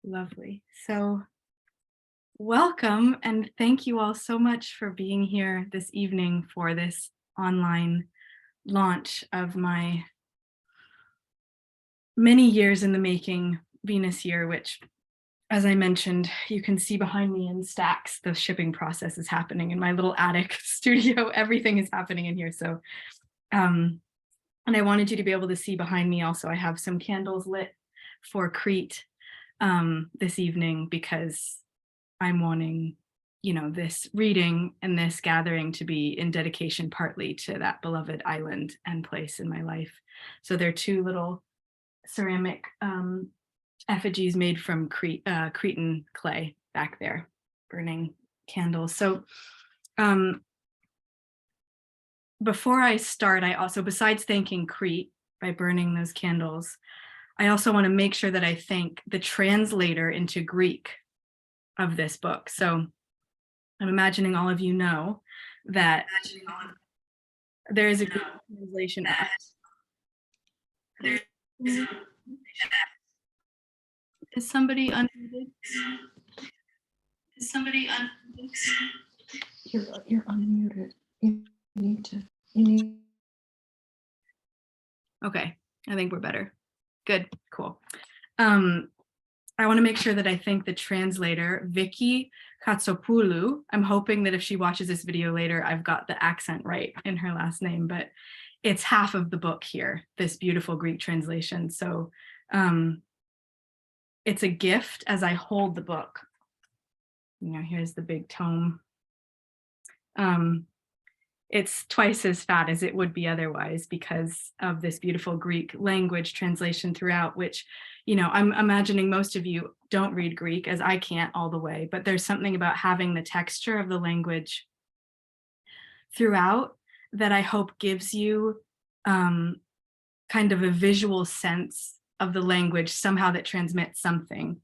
Lovely. So welcome and thank you all so much for being here this evening for this online launch of my many years in the making Venus year, which, as I mentioned, you can see behind me in stacks. The shipping process is happening in my little attic studio. Everything is happening in here. So, and I wanted you to be able to see behind me also, I have some candles lit for Crete this evening because I'm wanting, this reading and this gathering to be in dedication partly to that beloved island and place in my life. So there are two little ceramic effigies made from Cretan clay back there, burning candles. So before I start, I also, besides thanking Crete by burning those candles, I also want to make sure that I thank the translator into Greek of this book. So I'm imagining all of you know that there is a Greek translation. Is somebody unmuted? Is somebody unmuted? You're unmuted. You need. Okay, I think we're better. Good, cool. I want to make sure that I thank the translator, Vicky Katsopoulou. I'm hoping that if she watches this video later, I've got the accent right in her last name, but it's half of the book here, this beautiful Greek translation. So it's a gift as I hold the book. Here's the big tome. It's twice as fat as it would be otherwise because of this beautiful Greek language translation throughout, which, I'm imagining most of you don't read Greek, as I can't all the way, but there's something about having the texture of the language throughout that I hope gives you kind of a visual sense of the language somehow that transmits something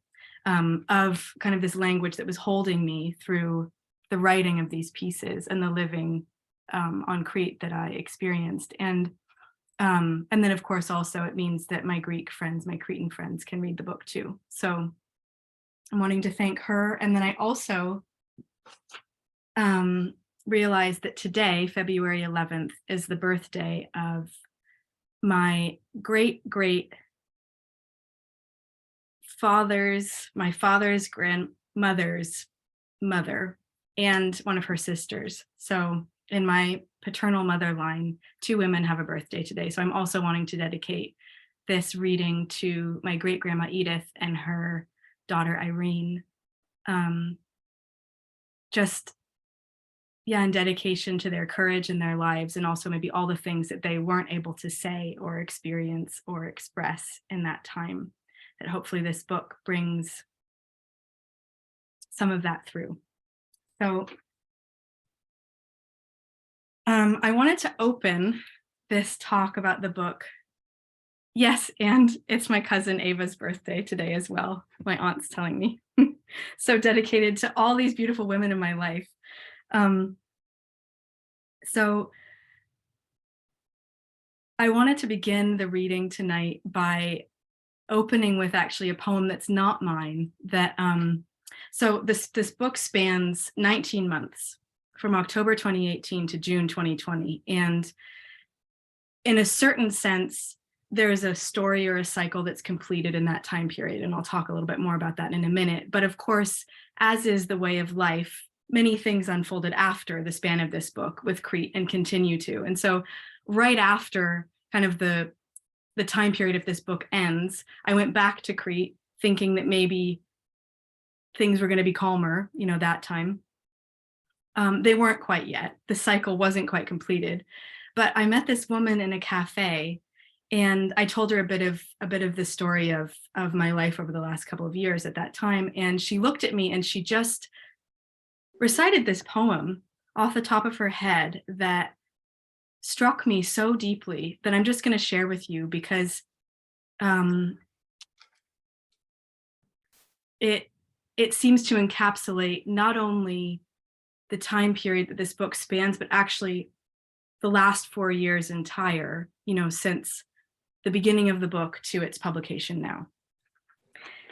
of kind of this language that was holding me through the writing of these pieces and the living on Crete that I experienced. And then of course also it means that my Greek friends, my Cretan friends can read the book too. So I'm wanting to thank her. And then I also realized that today, February 11th, is the birthday of my my father's grandmother's mother and one of her sisters. So in my paternal mother line, two women have a birthday today. So I'm also wanting to dedicate this reading to my great grandma Edith and her daughter Irene. In dedication to their courage in their lives, and also maybe all the things that they weren't able to say or experience or express in that time, that hopefully this book brings some of that through. So I wanted to open this talk about the book. Yes, and it's my cousin Ava's birthday today as well. My aunt's telling me. So dedicated to all these beautiful women in my life. So I wanted to begin the reading tonight by opening with actually a poem that's not mine. So this book spans 19 months, from October 2018 to June 2020. And in a certain sense, there's a story or a cycle that's completed in that time period. And I'll talk a little bit more about that in a minute. But of course, as is the way of life, many things unfolded after the span of this book with Crete and continue to. And so right after kind of the time period of this book ends, I went back to Crete thinking that maybe things were going to be calmer, that time. They weren't quite yet. The cycle wasn't quite completed. But I met this woman in a cafe, and I told her a bit of the story of my life over the last couple of years at that time. And she looked at me and she just recited this poem off the top of her head that struck me so deeply that I'm just going to share with you because it seems to encapsulate not only the time period that this book spans, but actually the last 4 years entire, since the beginning of the book to its publication now.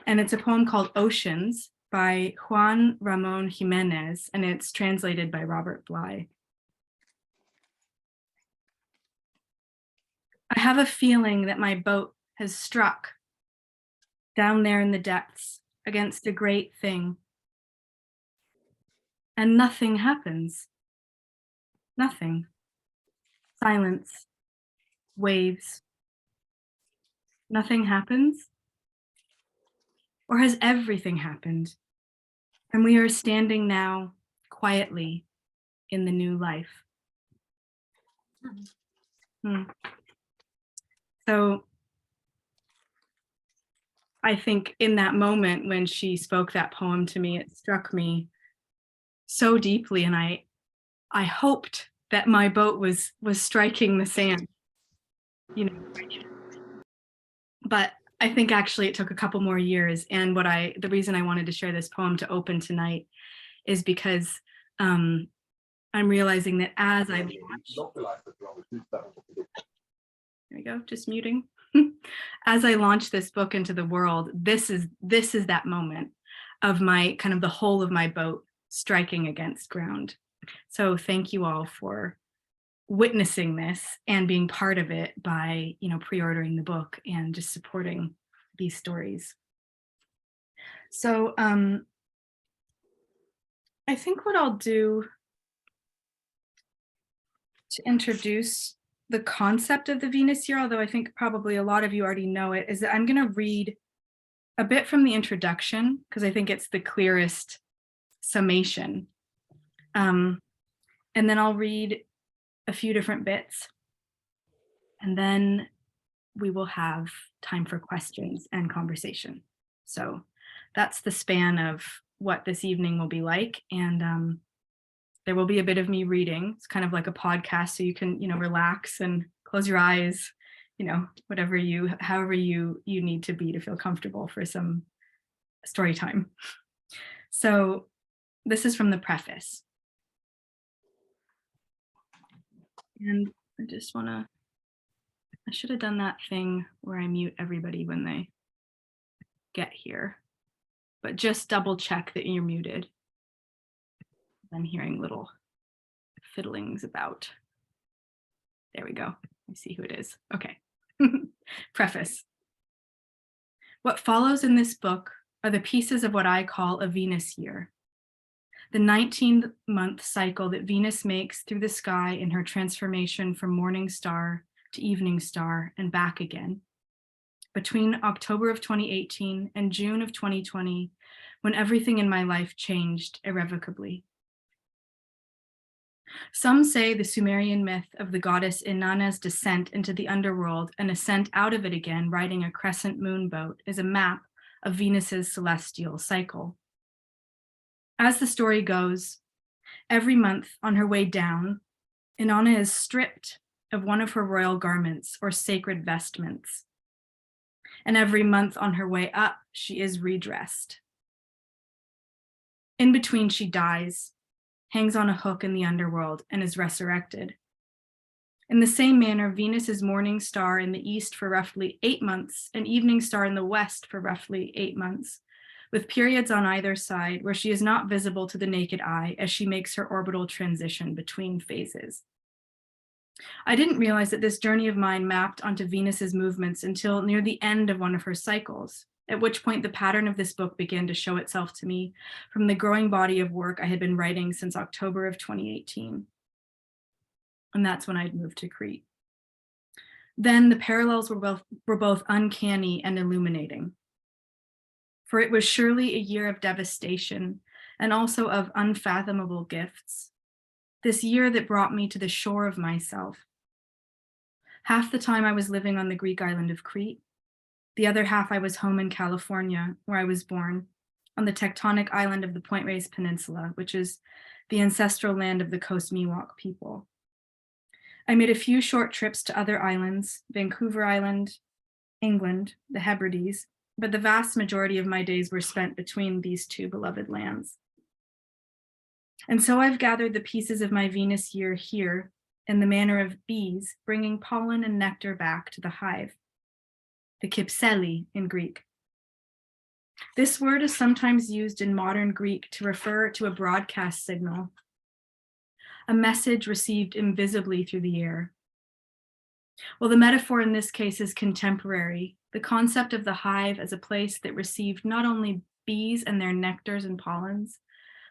And it's a poem called Oceans by Juan Ramon Jimenez, and it's translated by Robert Bly. I have a feeling that my boat has struck down there in the depths against a great thing. And nothing happens. Nothing. Silence. Waves. Nothing happens? Or has everything happened? And we are standing now quietly in the new life. So I think in that moment when she spoke that poem to me, it struck me so deeply, and I hoped that my boat was striking the sand, you know. But I think actually it took a couple more years, and the reason I wanted to share this poem to open tonight is because I'm realizing that as I there we go, just muting. As I launch this book into the world, this is that moment of my kind of the whole of my boat striking against ground. So thank you all for witnessing this and being part of it by, pre-ordering the book and just supporting these stories. So I think what I'll do to introduce the concept of the Venus year, although I think probably a lot of you already know it, is that I'm going to read a bit from the introduction because I think it's the clearest summation. And then I'll read a few different bits, and then we will have time for questions and conversation. So that's the span of what this evening will be like. And there will be a bit of me reading. It's kind of like a podcast, so you can, relax and close your eyes, however you need to be to feel comfortable for some story time. So this is from the preface. And I just I should have done that thing where I mute everybody when they get here, but just double check that you're muted. I'm hearing little fiddlings about. There we go. I see who it is. Okay. Preface. What follows in this book are the pieces of what I call a Venus year, the 19-month cycle that Venus makes through the sky in her transformation from morning star to evening star and back again, between October of 2018 and June of 2020, when everything in my life changed irrevocably. Some say the Sumerian myth of the goddess Inanna's descent into the underworld and ascent out of it again riding a crescent moon boat is a map of Venus's celestial cycle. As the story goes, every month on her way down, Inanna is stripped of one of her royal garments or sacred vestments. And every month on her way up, she is redressed. In between, she dies, hangs on a hook in the underworld, and is resurrected. In the same manner, Venus is morning star in the east for roughly 8 months and evening star in the west for roughly 8 months, with periods on either side where she is not visible to the naked eye as she makes her orbital transition between phases. I didn't realize that this journey of mine mapped onto Venus's movements until near the end of one of her cycles, at which point the pattern of this book began to show itself to me from the growing body of work I had been writing since October of 2018. And that's when I'd moved to Crete. Then the parallels were both uncanny and illuminating. For it was surely a year of devastation and also of unfathomable gifts. This year that brought me to the shore of myself. Half the time I was living on the Greek island of Crete. The other half I was home in California, where I was born, on the tectonic island of the Point Reyes Peninsula, which is the ancestral land of the Coast Miwok people. I made a few short trips to other islands, Vancouver Island, England, the Hebrides, but the vast majority of my days were spent between these two beloved lands. And so I've gathered the pieces of my Venus year here in the manner of bees bringing pollen and nectar back to the hive, the kypseli in Greek. This word is sometimes used in modern Greek to refer to a broadcast signal, a message received invisibly through the air. Well, the metaphor in this case is contemporary. The concept of the hive as a place that received not only bees and their nectars and pollens,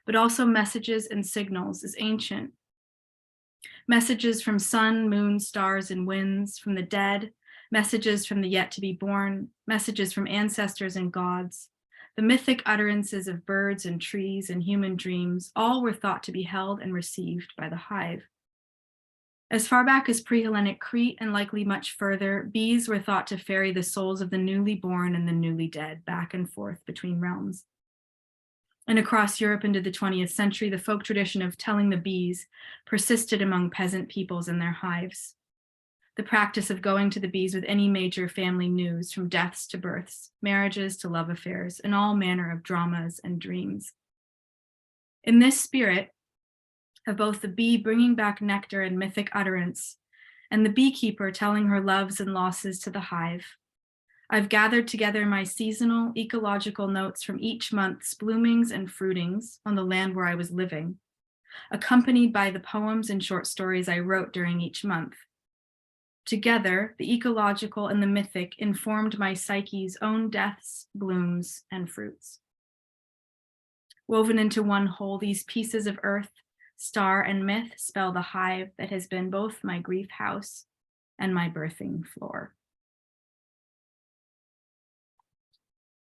but also messages and signals is ancient. Messages from sun, moon, stars, and winds, from the dead, messages from the yet to be born, messages from ancestors and gods. The mythic utterances of birds and trees and human dreams, all were thought to be held and received by the hive. As far back as pre-Hellenic Crete and likely much further, bees were thought to ferry the souls of the newly born and the newly dead back and forth between realms. And across Europe into the 20th century, the folk tradition of telling the bees persisted among peasant peoples and their hives. The practice of going to the bees with any major family news, from deaths to births, marriages to love affairs, and all manner of dramas and dreams. In this spirit of both the bee bringing back nectar and mythic utterance, and the beekeeper telling her loves and losses to the hive, I've gathered together my seasonal ecological notes from each month's bloomings and fruitings on the land where I was living, accompanied by the poems and short stories I wrote during each month. Together, the ecological and the mythic informed my psyche's own deaths, blooms, and fruits. Woven into one whole, these pieces of earth, star, and myth spell the hive that has been both my grief house and my birthing floor.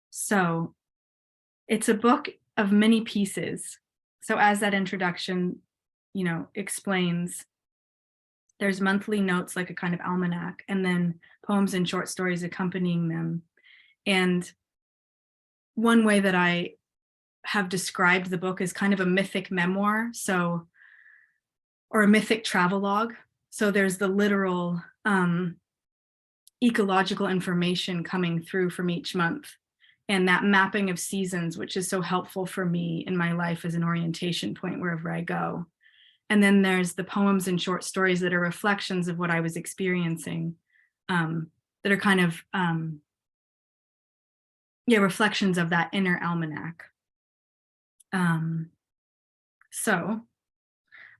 So it's a book of many pieces. So as that introduction, explains, there's monthly notes like a kind of almanac, and then poems and short stories accompanying them. And one way that I have described the book is kind of a mythic memoir, or a mythic travelogue. So there's the literal ecological information coming through from each month, and that mapping of seasons, which is so helpful for me in my life as an orientation point wherever I go. And then there's the poems and short stories that are reflections of what I was experiencing, that are kind of, reflections of that inner almanac. So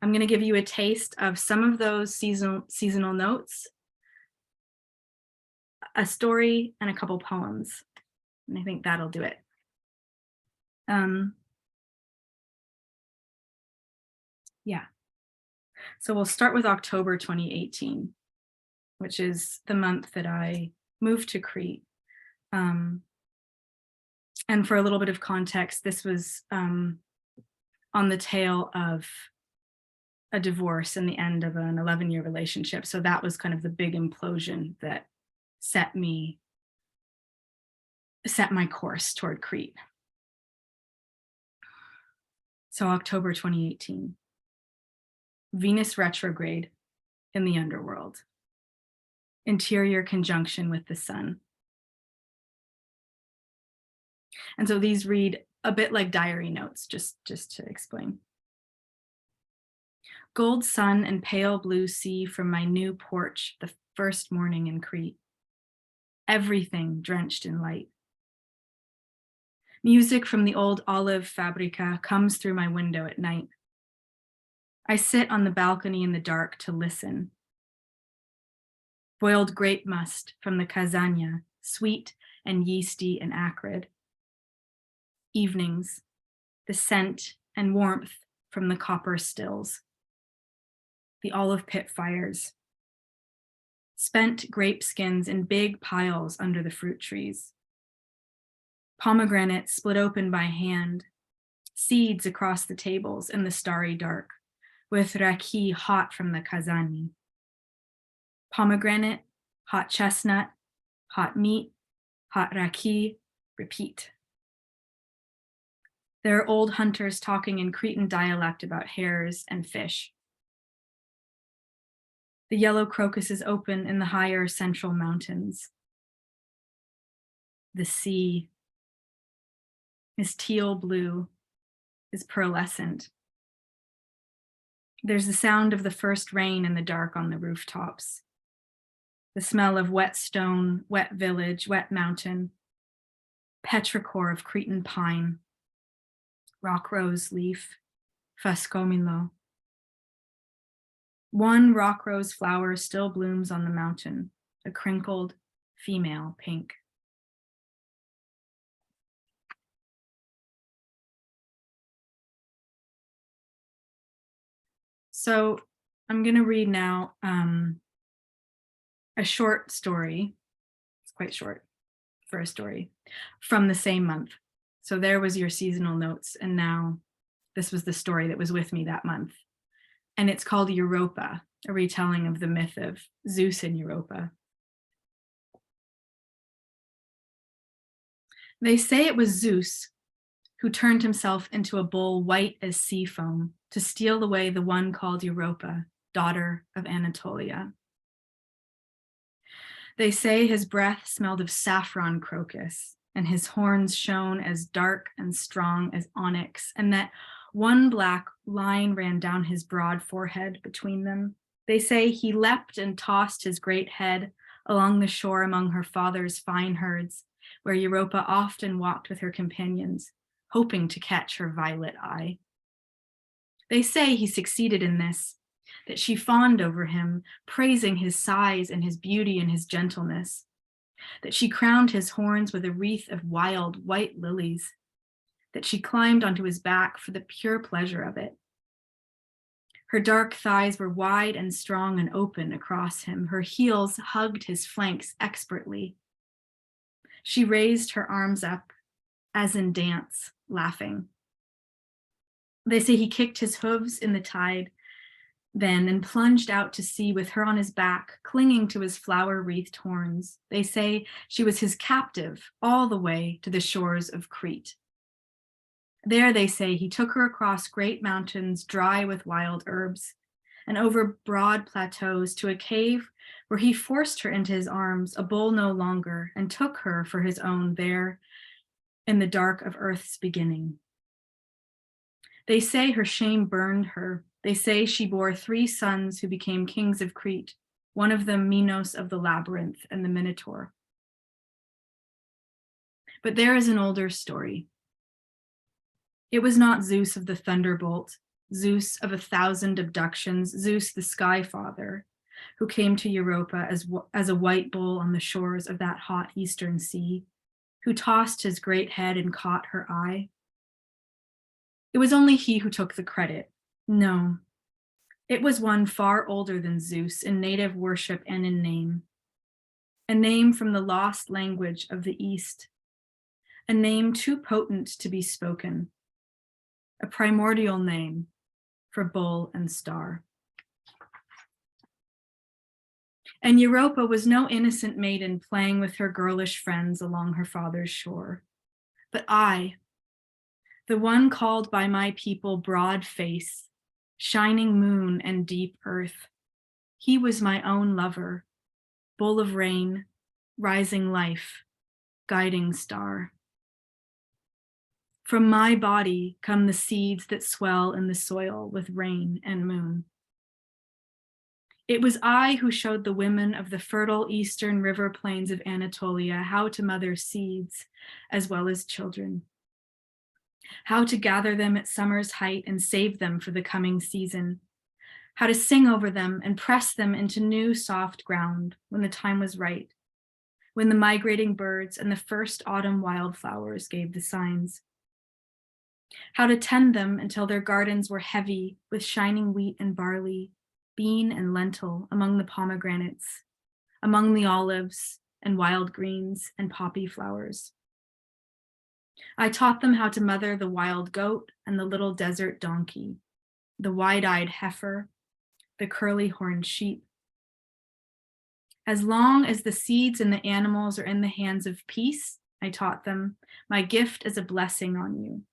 I'm going to give you a taste of some of those seasonal notes, a story, and a couple poems. And I think that'll do it. So we'll start with October 2018, which is the month that I moved to Crete. And for a little bit of context, this was on the tail of a divorce and the end of an 11-year relationship. So that was kind of the big implosion that set my course toward Crete. So October 2018, Venus retrograde in the underworld, interior conjunction with the sun. And so these read a bit like diary notes, just to explain. Gold sun and pale blue sea from my new porch the first morning in Crete. Everything drenched in light. Music from the old olive fabrica comes through my window at night. I sit on the balcony in the dark to listen. Boiled grape must from the kazania, sweet and yeasty and acrid. Evenings, the scent and warmth from the copper stills. The olive pit fires. Spent grape skins in big piles under the fruit trees. Pomegranates split open by hand. Seeds across the tables in the starry dark, with raki hot from the kazani. Pomegranate, hot chestnut, hot meat, hot raki, repeat. There are old hunters talking in Cretan dialect about hares and fish. The yellow crocuses open in the higher central mountains. The sea is teal blue, is pearlescent. There's the sound of the first rain in the dark on the rooftops. The smell of wet stone, wet village, wet mountain. petrichor of Cretan pine, rock rose leaf, phascomilo. One rock rose flower still blooms on the mountain, a crinkled female pink. So I'm going to read now a short story. It's quite short for a story from the same month. So there was your seasonal notes, and now this was the story that was with me that month. And it's called Europa, a retelling of the myth of Zeus in Europa. They say it was Zeus who turned himself into a bull white as sea foam to steal away the one called Europa, daughter of Anatolia. They say his breath smelled of saffron crocus, and his horns shone as dark and strong as onyx, and that one black line ran down his broad forehead between them. They say he leapt and tossed his great head along the shore among her father's fine herds, where Europa often walked with her companions, hoping to catch her violet eye. They say he succeeded in this, that she fawned over him, praising his size and his beauty and his gentleness, that she crowned his horns with a wreath of wild white lilies, that she climbed onto his back for the pure pleasure of it. Her dark thighs were wide and strong and open across him. Her heels hugged his flanks expertly. She raised her arms up as in dance, laughing. They say he kicked his hooves in the tide then and plunged out to sea with her on his back, clinging to his flower-wreathed horns. They say she was his captive all the way to the shores of Crete. There, they say, he took her across great mountains dry with wild herbs and over broad plateaus to a cave where he forced her into his arms, a bull no longer, and took her for his own there in the dark of earth's beginning. They say her shame burned her. They say she bore 3 sons who became kings of Crete, one of them Minos of the Labyrinth and the Minotaur. But there is an older story. It was not Zeus of the thunderbolt, Zeus of 1,000 abductions, Zeus the sky father, who came to Europa as a white bull on the shores of that hot eastern sea, who tossed his great head and caught her eye. It was only he who took the credit. No, it was one far older than Zeus in native worship and in name. A name from the lost language of the East. A name too potent to be spoken. A primordial name for bull and star. And Europa was no innocent maiden playing with her girlish friends along her father's shore. But I, the one called by my people broad face, shining moon and deep earth, he was my own lover, bull of rain, rising life, guiding star. From my body come the seeds that swell in the soil with rain and moon. It was I who showed the women of the fertile eastern river plains of Anatolia how to mother seeds as well as children, how to gather them at summer's height and save them for the coming season, how to sing over them and press them into new soft ground when the time was right, when the migrating birds and the first autumn wildflowers gave the signs. How to tend them until their gardens were heavy with shining wheat and barley, bean and lentil among the pomegranates, among the olives and wild greens and poppy flowers. I taught them how to mother the wild goat and the little desert donkey, the wide-eyed heifer, the curly-horned sheep. As long as the seeds and the animals are in the hands of peace, I taught them, my gift is a blessing on you.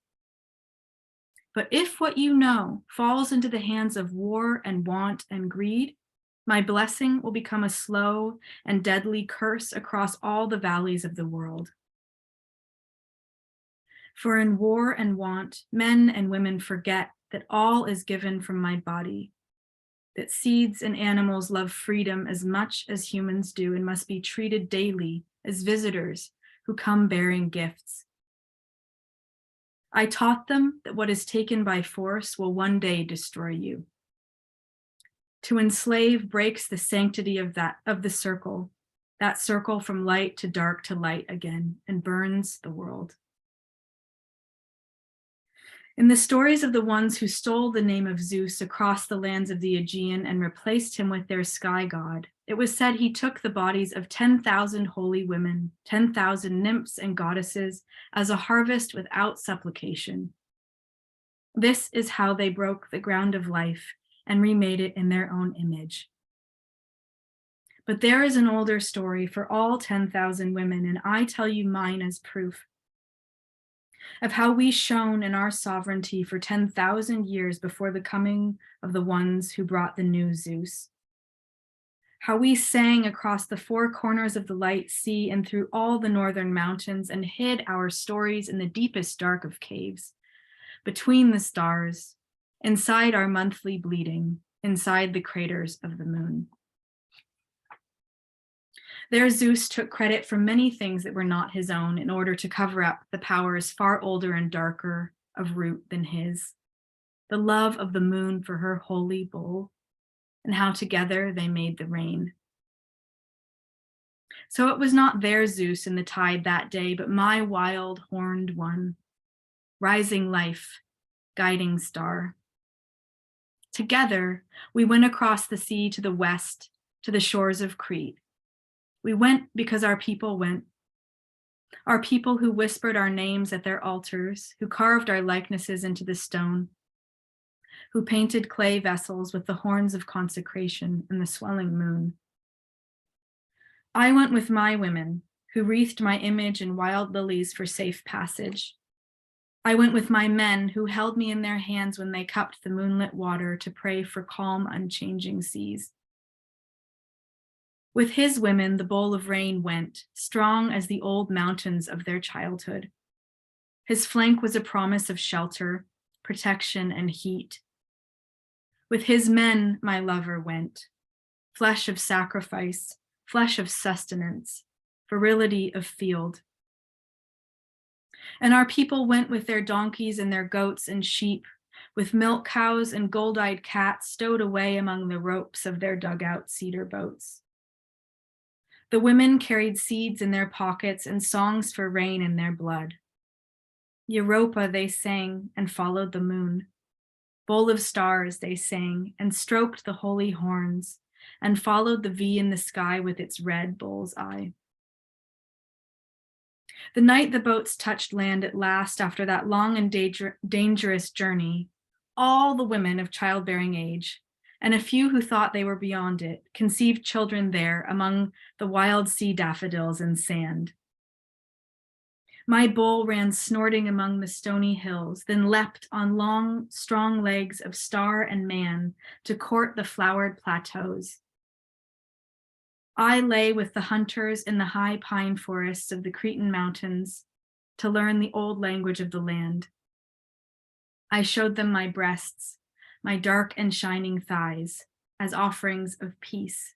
But if what you know falls into the hands of war and want and greed, my blessing will become a slow and deadly curse across all the valleys of the world. For in war and want, men and women forget that all is given from my body, that seeds and animals love freedom as much as humans do and must be treated daily as visitors who come bearing gifts. I taught them that what is taken by force will one day destroy you. To enslave breaks the sanctity of the circle, that circle from light to light again, and burns the world. In the stories of the ones who stole the name of Zeus across the lands of the Aegean and replaced him with their sky god, it was said he took the bodies of 10,000 holy women, 10,000 nymphs and goddesses as a harvest without supplication. This is how they broke the ground of life and remade it in their own image. But there is an older story for all 10,000 women, and I tell you mine as proof of how we shone in our sovereignty for 10,000 years before the coming of the ones who brought the new Zeus. How we sang across the four corners of the light sea and through all the northern mountains and hid our stories in the deepest dark of caves, between the stars, inside our monthly bleeding, inside the craters of the moon. There Zeus took credit for many things that were not his own in order to cover up the powers far older and darker of root than his. The love of the moon for her holy bull, and how together they made the rain. So it was not their Zeus in the tide that day, but my wild horned one, rising life, guiding star. Together, we went across the sea to the west, to the shores of Crete. We went because our people went. Our people who whispered our names at their altars, who carved our likenesses into the stone, who painted clay vessels with the horns of consecration and the swelling moon. I went with my women, who wreathed my image in wild lilies for safe passage. I went with my men, who held me in their hands when they cupped the moonlit water to pray for calm, unchanging seas. With his women, the bowl of rain went, strong as the old mountains of their childhood. His flank was a promise of shelter, protection, and heat. With his men, my lover went, flesh of sacrifice, flesh of sustenance, virility of field. And our people went with their donkeys and their goats and sheep, with milk cows and gold-eyed cats stowed away among the ropes of their dugout cedar boats. The women carried seeds in their pockets and songs for rain in their blood. Europa, they sang and followed the moon. Bowl of stars, they sang and stroked the holy horns and followed the V in the sky with its red bull's eye. The night the boats touched land at last after that long and dangerous journey, all the women of childbearing age, and a few who thought they were beyond it, conceived children there among the wild sea daffodils and sand. My bull ran snorting among the stony hills, then leapt on long, strong legs of star and man to court the flowered plateaus. I lay with the hunters in the high pine forests of the Cretan mountains to learn the old language of the land. I showed them my breasts, my dark and shining thighs, as offerings of peace.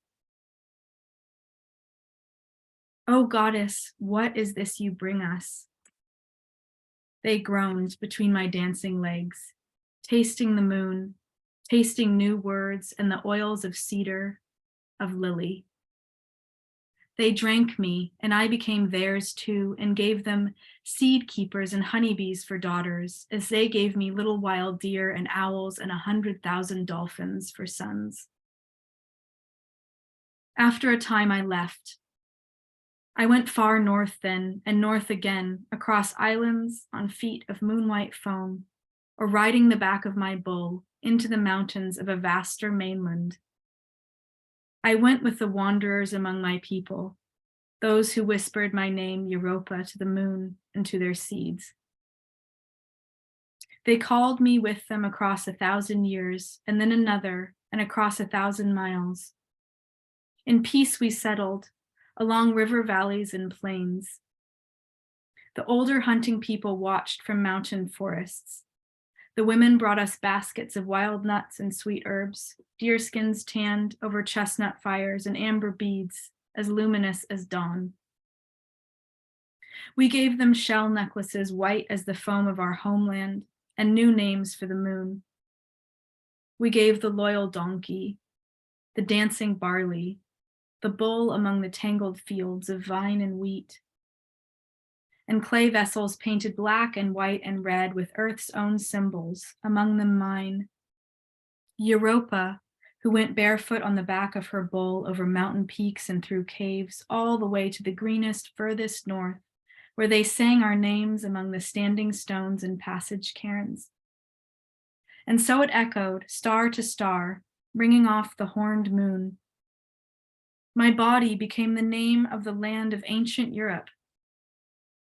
O goddess, what is this you bring us? They groaned between my dancing legs, tasting the moon, tasting new words and the oils of cedar, of lily. They drank me, and I became theirs too, and gave them seed keepers and honeybees for daughters, as they gave me little wild deer and owls and 100,000 dolphins for sons. After a time I left. I went far north then, and north again, across islands on feet of moon-white foam, or riding the back of my bull into the mountains of a vaster mainland. I went with the wanderers among my people, those who whispered my name Europa to the moon and to their seeds. They called me with them across 1,000 years, and then another, and across 1,000 miles. In peace we settled, along river valleys and plains. The older hunting people watched from mountain forests. The women brought us baskets of wild nuts and sweet herbs, deerskins tanned over chestnut fires and amber beads as luminous as dawn. We gave them shell necklaces white as the foam of our homeland and new names for the moon. We gave the loyal donkey, the dancing barley, the bull among the tangled fields of vine and wheat, and clay vessels painted black and white and red with earth's own symbols, among them mine. Europa, who went barefoot on the back of her bull over mountain peaks and through caves, all the way to the greenest, furthest north, where they sang our names among the standing stones and passage cairns. And so it echoed, star to star, ringing off the horned moon. My body became the name of the land of ancient Europe.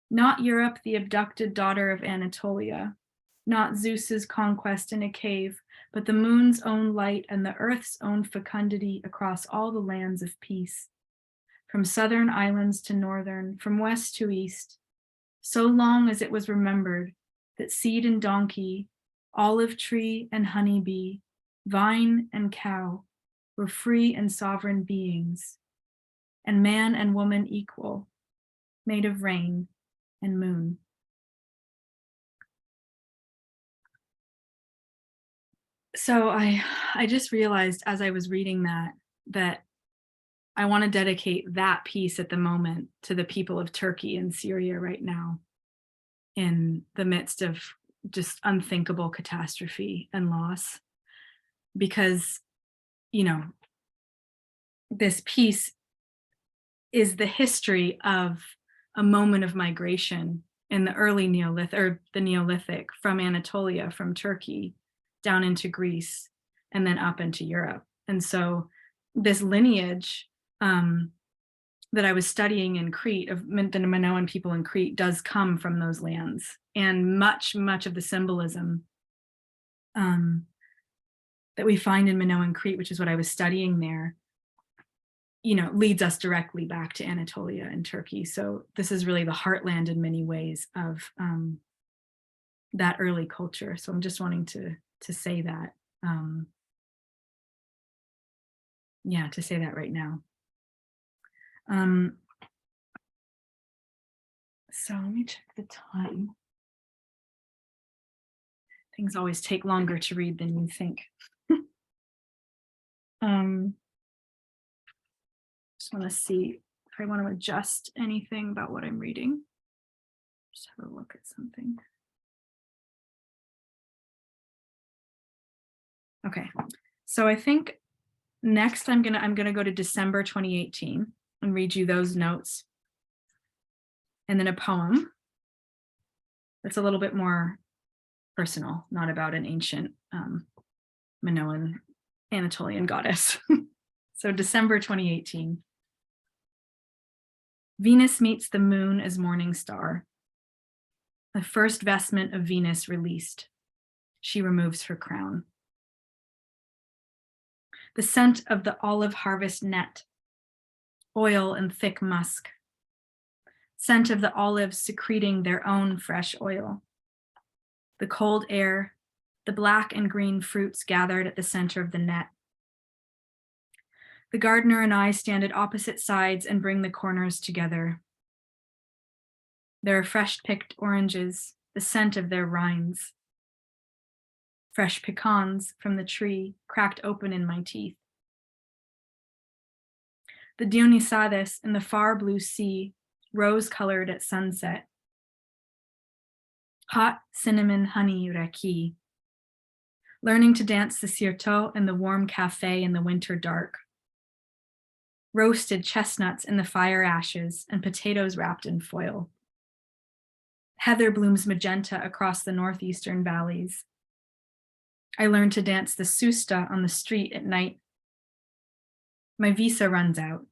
Not Europe, the abducted daughter of Anatolia, not Zeus's conquest in a cave, but the moon's own light and the earth's own fecundity across all the lands of peace, from southern islands to northern, from west to east, so long as it was remembered that seed and donkey, olive tree and honeybee, vine and cow were free and sovereign beings, and man and woman equal, made of rain and moon. So I just realized as I was reading that I want to dedicate that piece at the moment to the people of Turkey and Syria right now, in the midst of just unthinkable catastrophe and loss. Because, you know, this piece is the history of a moment of migration in the early Neolithic, or the Neolithic, from Anatolia, from Turkey, down into Greece, and then up into Europe. And so this lineage that I was studying in Crete, of the Minoan people in Crete, does come from those lands. And much of the symbolism that we find in Minoan Crete, which is what I was studying there, you know, leads us directly back to Anatolia and Turkey. So this is really the heartland in many ways of that early culture. So I'm just wanting to say that, to say that right now. So let me check the time. Things always take longer to read than you think. Just want to see if I want to adjust anything about what I'm reading. Just have a look at something. Okay, so I think next I'm gonna go to December 2018 and read you those notes, and then a poem that's a little bit more personal, not about an ancient Minoan Anatolian goddess. So December 2018. Venus meets the moon as morning star. The first vestment of Venus released. She removes her crown. The scent of the olive harvest net, oil and thick musk. Scent of the olives secreting their own fresh oil. The cold air, the black and green fruits gathered at the center of the net. The gardener and I stand at opposite sides and bring the corners together. There are fresh picked oranges, the scent of their rinds. Fresh pecans from the tree, cracked open in my teeth. The Dionysiades in the far blue sea, rose-colored at sunset. Hot cinnamon honey raki. Learning to dance the sirto in the warm cafe in the winter dark. Roasted chestnuts in the fire ashes and potatoes wrapped in foil. Heather blooms magenta across the northeastern valleys. I learned to dance the susta on the street at night. My visa runs out.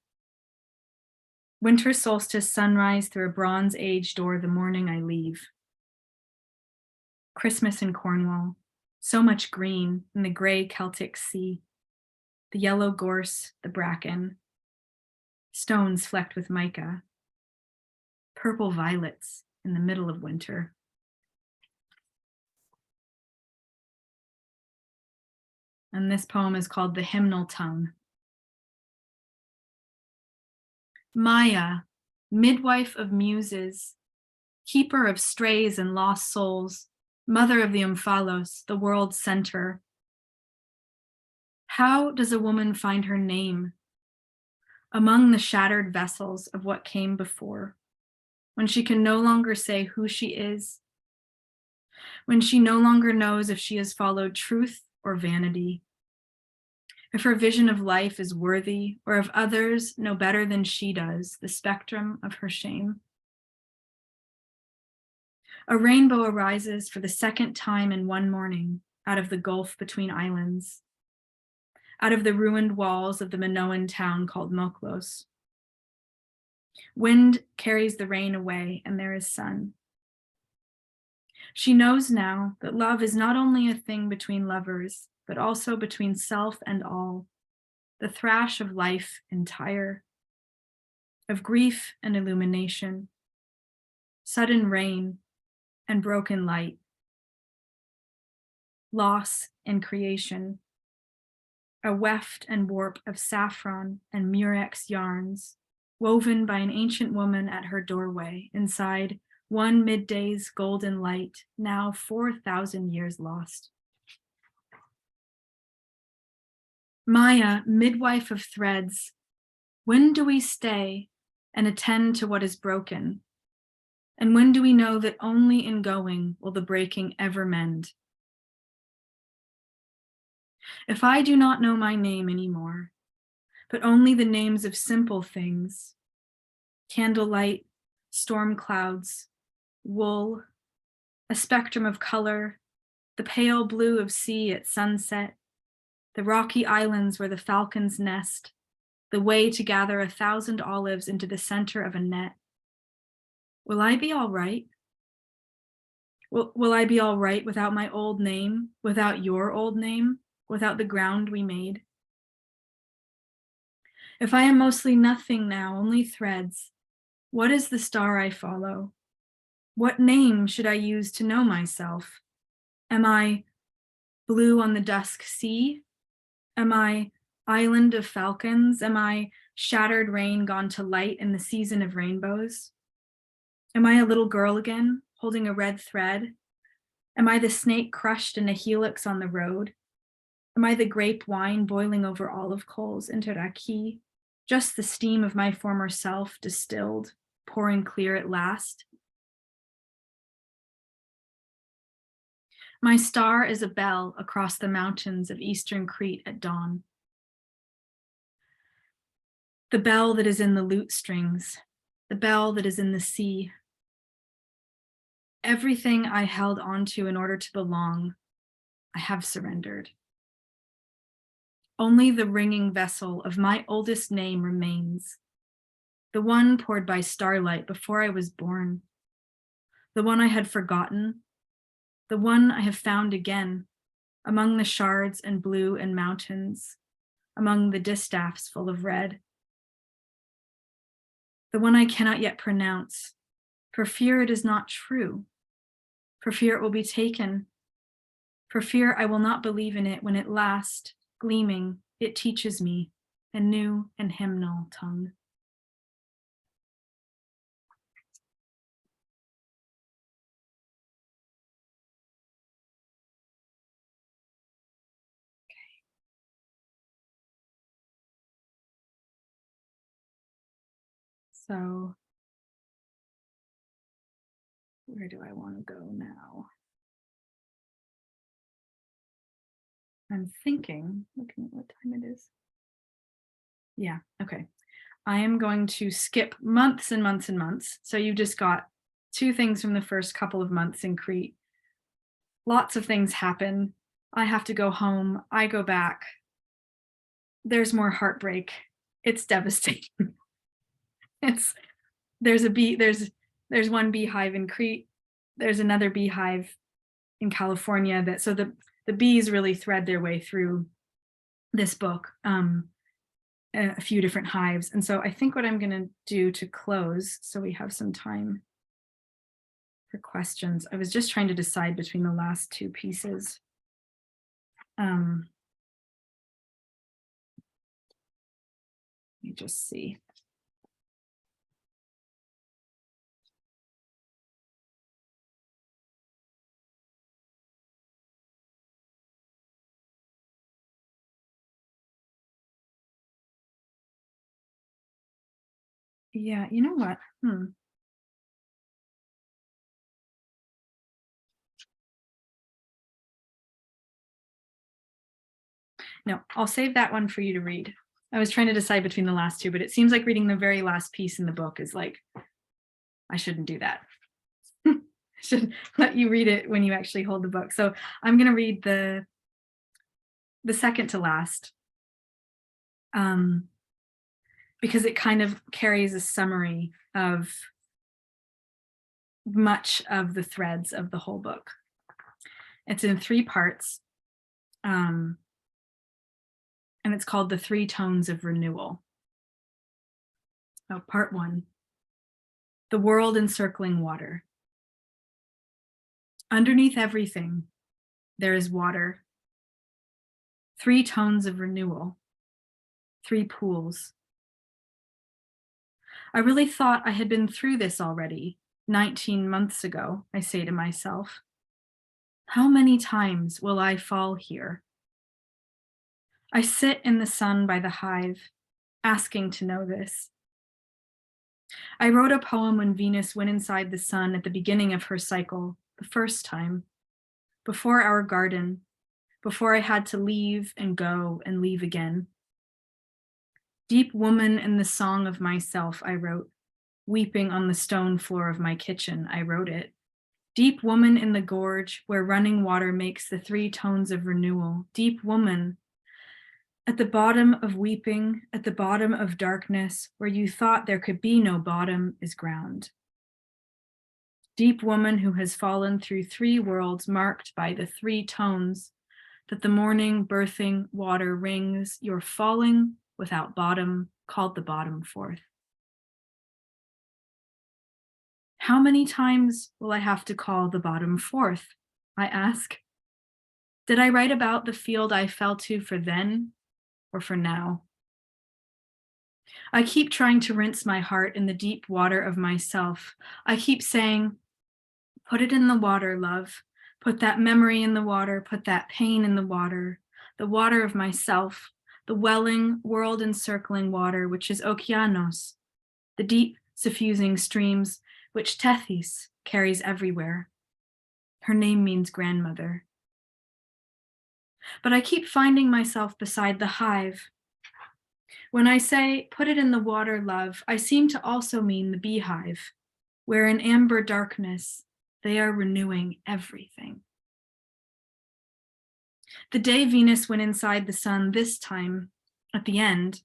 Winter solstice sunrise through a Bronze Age door the morning I leave. Christmas in Cornwall, so much green in the gray Celtic sea. The yellow gorse, the bracken. Stones flecked with mica. Purple violets in the middle of winter. And this poem is called The Hymnal Tongue. Maya, midwife of muses, keeper of strays and lost souls, mother of the Omphalos, the world's center. How does a woman find her name among the shattered vessels of what came before, when she can no longer say who she is, when she no longer knows if she has followed truth or vanity, if her vision of life is worthy or if others know better than she does the spectrum of her shame? A rainbow arises for the second time in one morning out of the gulf between islands, out of the ruined walls of the Minoan town called Moklos. Wind carries the rain away and there is sun. She knows now that love is not only a thing between lovers, but also between self and all, the thrash of life entire, of grief and illumination, sudden rain and broken light, loss and creation, a weft and warp of saffron and murex yarns, woven by an ancient woman at her doorway inside one midday's golden light, now 4,000 years lost. Maya, midwife of threads, when do we stay and attend to what is broken? And when do we know that only in going will the breaking ever mend? If I do not know my name anymore, but only the names of simple things, candlelight, storm clouds, wool, a spectrum of color, the pale blue of sea at sunset, the rocky islands where the falcons nest, the way to gather 1,000 olives into the center of a net. Will I be all right? Will I be all right without my old name, without your old name, without the ground we made? If I am mostly nothing now, only threads, what is the star I follow? What name should I use to know myself? Am I blue on the dusk sea? Am I island of falcons? Am I shattered rain gone to light in the season of rainbows? Am I a little girl again, holding a red thread? Am I the snake crushed in a helix on the road? Am I the grape wine boiling over olive coals into raki, just the steam of my former self distilled, pouring clear at last? My star is a bell across the mountains of eastern Crete at dawn. The bell that is in the lute strings, the bell that is in the sea. Everything I held onto in order to belong, I have surrendered. Only the ringing vessel of my oldest name remains, the one poured by starlight before I was born, the one I had forgotten, the one I have found again among the shards and blue and mountains, among the distaffs full of red. The one I cannot yet pronounce, for fear it is not true, for fear it will be taken, for fear I will not believe in it when at last, gleaming, it teaches me a new and hymnal tongue. So where do I want to go now? I'm thinking, looking at what time it is. Yeah, okay. I am going to skip months and months and months. So you just got 2 things from the first couple of months in Crete. Lots of things happen. I have to go home. I go back. There's more heartbreak. It's devastating. There's one beehive in Crete. There's another beehive in California so the bees really thread their way through this book, a few different hives. And so I think what I'm going to do to close, so we have some time for questions. I was just trying to decide between the last 2 pieces. Let me just see. Yeah, you know what? No, I'll save that one for you to read. I was trying to decide between the last two, but it seems like reading the very last piece in the book is like, I shouldn't do that. I should let you read it when you actually hold the book. So I'm going to read the second to last, because it kind of carries a summary of much of the threads of the whole book. It's in 3 parts, and it's called The Three Tones of Renewal. So part 1, the world encircling water. Underneath everything, there is water. 3 tones of renewal, 3 pools. I really thought I had been through this already, 19 months ago, I say to myself. How many times will I fall here? I sit in the sun by the hive, asking to know this. I wrote a poem when Venus went inside the sun at the beginning of her cycle, the first time, before our garden, before I had to leave and go and leave again. Deep woman in the song of myself, I wrote. Weeping on the stone floor of my kitchen, I wrote it. Deep woman in the gorge where running water makes the 3 tones of renewal. Deep woman at the bottom of weeping, at the bottom of darkness, where you thought there could be no bottom is ground. Deep woman who has fallen through 3 worlds marked by the 3 tones that the morning birthing water rings your falling without bottom, called the bottom forth. How many times will I have to call the bottom forth? I ask. Did I write about the field I fell to for then or for now? I keep trying to rinse my heart in the deep water of myself. I keep saying, put it in the water, love. Put that memory in the water, put that pain in the water of myself, the welling, world-encircling water, which is okeanos, the deep, suffusing streams which Tethys carries everywhere. Her name means grandmother. But I keep finding myself beside the hive. When I say, put it in the water, love, I seem to also mean the beehive, where in amber darkness, they are renewing everything. The day Venus went inside the sun this time, at the end,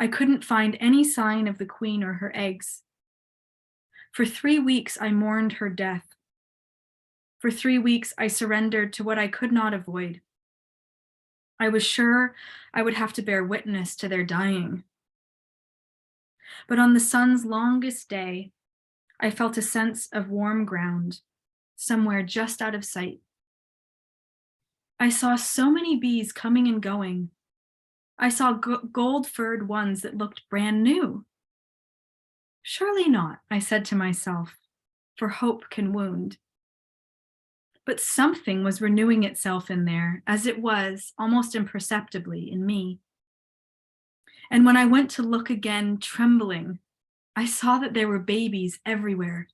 I couldn't find any sign of the queen or her eggs. For 3 weeks, I mourned her death. For 3 weeks, I surrendered to what I could not avoid. I was sure I would have to bear witness to their dying. But on the sun's longest day, I felt a sense of warm ground, somewhere just out of sight. I saw so many bees coming and going. I saw gold-furred ones that looked brand new. Surely not, I said to myself, for hope can wound. But something was renewing itself in there, as it was, almost imperceptibly, in me. And when I went to look again, trembling, I saw that there were babies everywhere.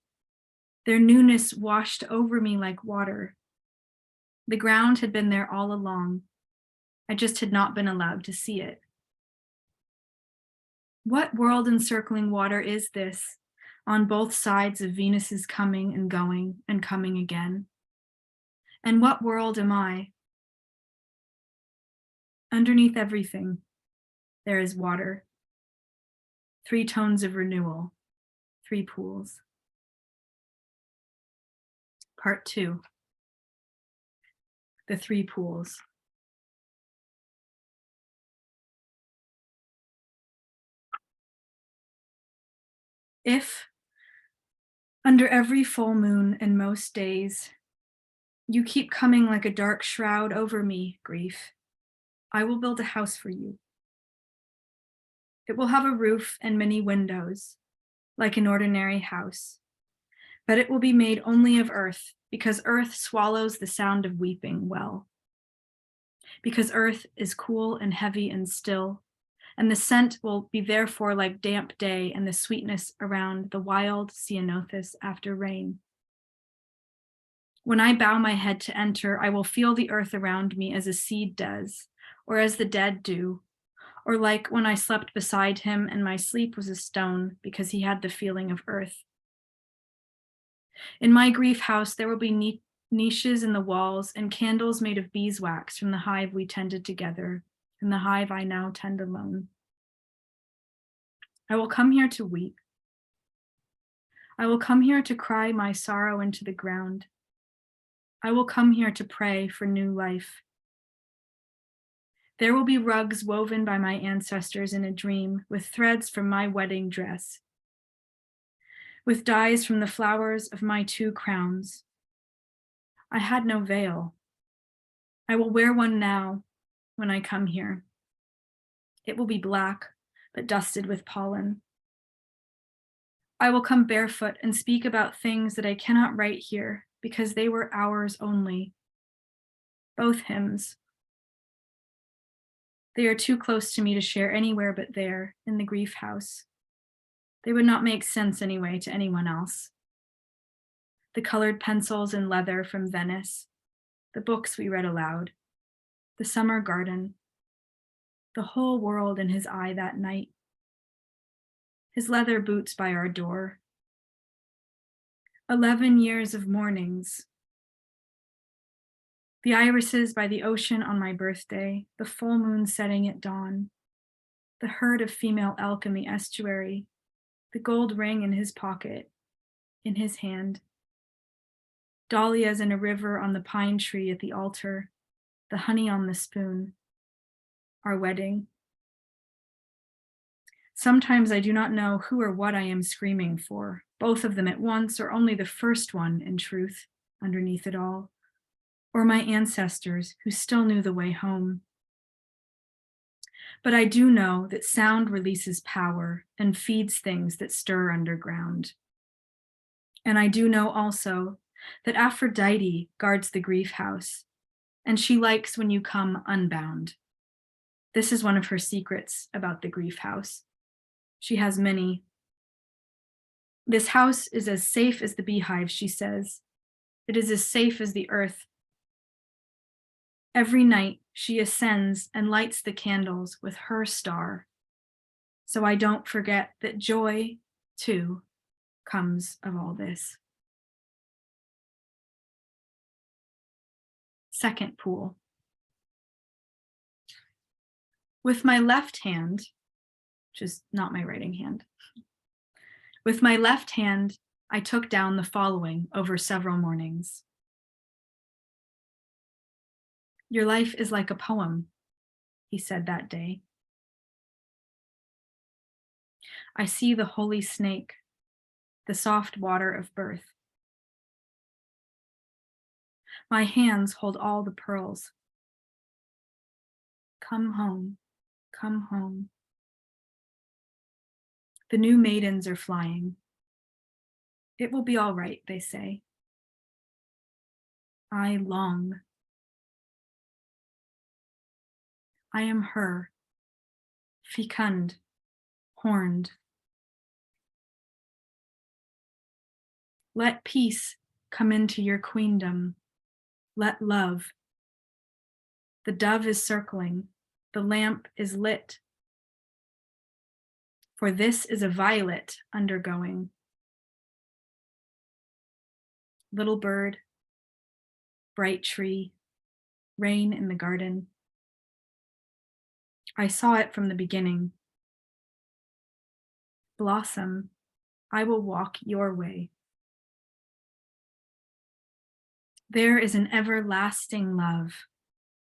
Their newness washed over me like water. The ground had been there all along. I just had not been allowed to see it. What world-encircling water is this, on both sides of Venus's coming and going and coming again? And what world am I? Underneath everything, there is water. 3 tones of renewal, 3 pools. Part 2, the 3 pools. If, under every full moon and most days, you keep coming like a dark shroud over me, grief, I will build a house for you. It will have a roof and many windows, like an ordinary house, but it will be made only of earth, because earth swallows the sound of weeping well. Because earth is cool and heavy and still, and the scent will be therefore like damp day and the sweetness around the wild ceanothus after rain. When I bow my head to enter, I will feel the earth around me as a seed does, or as the dead do, or like when I slept beside him and my sleep was a stone because he had the feeling of earth. In my grief house, there will be niches in the walls and candles made of beeswax from the hive we tended together, and the hive I now tend alone. I will come here to weep. I will come here to cry my sorrow into the ground. I will come here to pray for new life. There will be rugs woven by my ancestors in a dream with threads from my wedding dress, with dyes from the flowers of my 2 crowns. I had no veil. I will wear one now when I come here. It will be black, but dusted with pollen. I will come barefoot and speak about things that I cannot write here because they were ours only. Both hymns. They are too close to me to share anywhere but there, in the grief house. They would not make sense anyway to anyone else. The colored pencils and leather from Venice, the books we read aloud, the summer garden, the whole world in his eye that night, his leather boots by our door, 11 years of mornings, the irises by the ocean on my birthday, the full moon setting at dawn, the herd of female elk in the estuary, the gold ring in his pocket, in his hand, dahlias in a river on the pine tree at the altar, the honey on the spoon, our wedding. Sometimes I do not know who or what I am screaming for, both of them at once, or only the first one in truth, underneath it all, or my ancestors who still knew the way home. But I do know that sound releases power and feeds things that stir underground. And I do know also that Aphrodite guards the grief house, and she likes when you come unbound. This is one of her secrets about the grief house. She has many. This house is as safe as the beehive, she says. It is as safe as the earth. Every night she ascends and lights the candles with her star, so I don't forget that joy, too, comes of all this. Second pool. With my left hand, which is not my writing hand, with my left hand, I took down the following over several mornings. Your life is like a poem, he said that day. I see the holy snake, the soft water of birth. My hands hold all the pearls. Come home, come home. The new maidens are flying. It will be all right, they say. I long. I am her, fecund, horned. Let peace come into your queendom. Let love. The dove is circling. The lamp is lit. For this is a violet undergoing. Little bird, bright tree, rain in the garden. I saw it from the beginning. Blossom, I will walk your way. There is an everlasting love.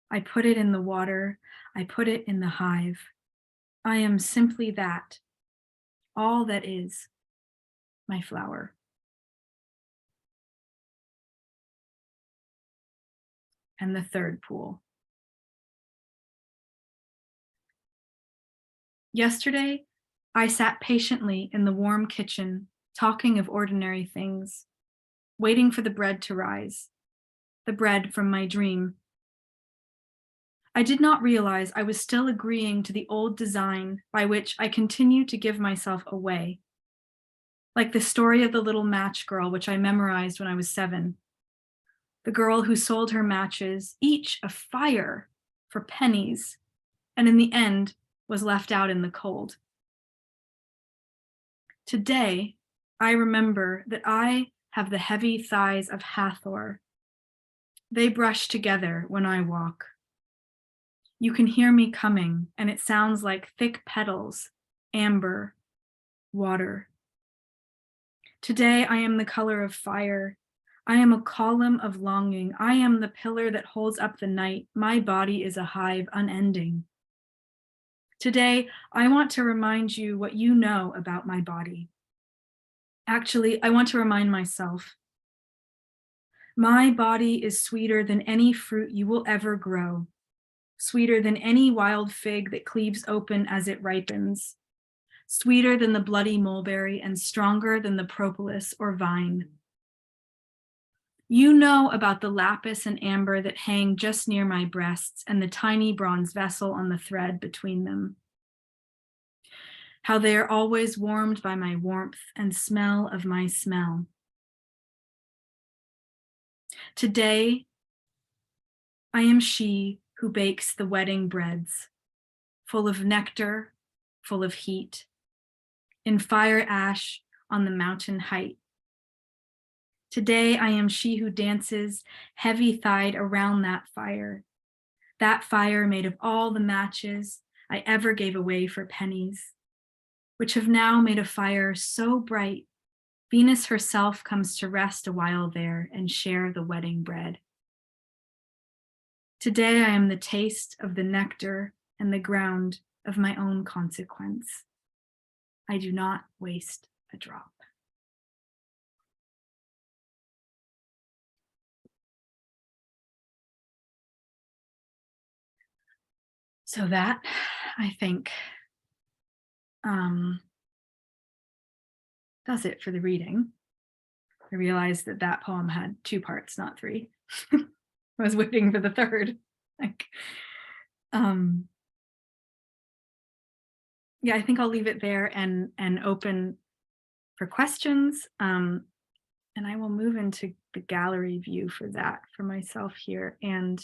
I put it in the water. I put it in the hive. I am simply that, all that is, my flower. And the third pool. Yesterday, I sat patiently in the warm kitchen, talking of ordinary things, waiting for the bread to rise, the bread from my dream. I did not realize I was still agreeing to the old design by which I continue to give myself away. Like the story of the little match girl, which I memorized when I was 7. The girl who sold her matches, each a fire, for pennies, and in the end was left out in the cold. Today, I remember that I have the heavy thighs of Hathor. They brush together when I walk. You can hear me coming, and it sounds like thick petals, amber, water. Today, I am the color of fire. I am a column of longing. I am the pillar that holds up the night. My body is a hive unending. Today, I want to remind you what you know about my body. Actually, I want to remind myself. My body is sweeter than any fruit you will ever grow, sweeter than any wild fig that cleaves open as it ripens, sweeter than the bloody mulberry and stronger than the propolis or vine. You know about the lapis and amber that hang just near my breasts and the tiny bronze vessel on the thread between them. How they are always warmed by my warmth and smell of my smell. Today, I am she who bakes the wedding breads, full of nectar, full of heat, in fire ash on the mountain height. Today, I am she who dances heavy-thighed around that fire made of all the matches I ever gave away for pennies, which have now made a fire so bright, Venus herself comes to rest a while there and share the wedding bread. Today, I am the taste of the nectar and the ground of my own consequence. I do not waste a drop. So that, I think, does it for the reading. I realized that that poem had 2 parts, not 3. I was waiting for the third. Yeah, I think I'll leave it there and open for questions. And I will move into the gallery view for that for myself here. And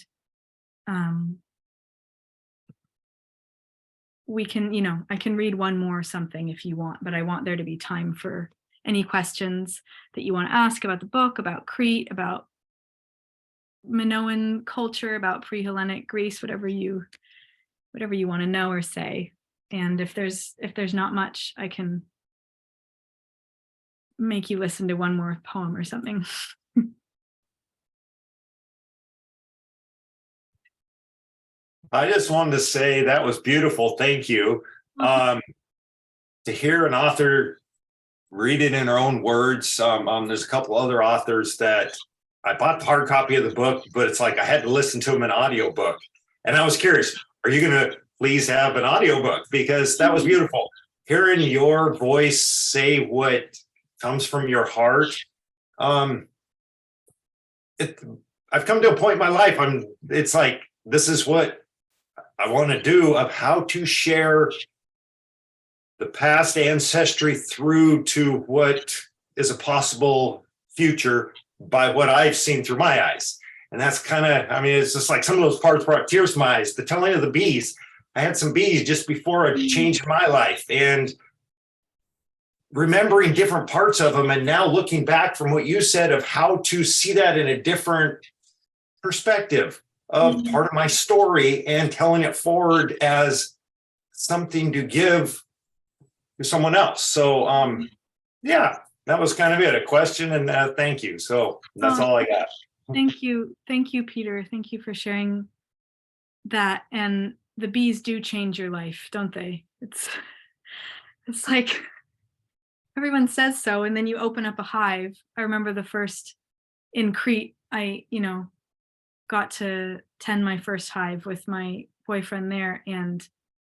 we can, I can read one more something if you want, but I want there to be time for any questions that you want to ask about the book, about Crete, about Minoan culture, about pre-Hellenic Greece, whatever you want to know or say. And if there's not much, I can make you listen to one more poem or something. I just wanted to say that was beautiful. Thank you. To hear an author read it in her own words. There's a couple other authors that I bought the hard copy of the book, but it's like I had to listen to them in audiobook. And I was curious, are you going to please have an audiobook? Because that was beautiful. Hearing your voice say what comes from your heart. I've come to a point in my life, it's like, this is what I want to do, of how to share the past ancestry through to what is a possible future by what I've seen through my eyes. And that's kind of, it's just like some of those parts brought tears to my eyes. The telling of the bees. I had some bees just before a change in my life, and remembering different parts of them, and now looking back from what you said of how to see that in a different perspective of part of my story and telling it forward as something to give to someone else. So yeah, that was kind of it, a question, and thank you. So that's all I got. Thank you, Peter. Thank you for sharing that. And the bees do change your life, don't they? It's like everyone says so, and then you open up a hive. I remember the first in Crete, I got to tend my first hive with my boyfriend there, and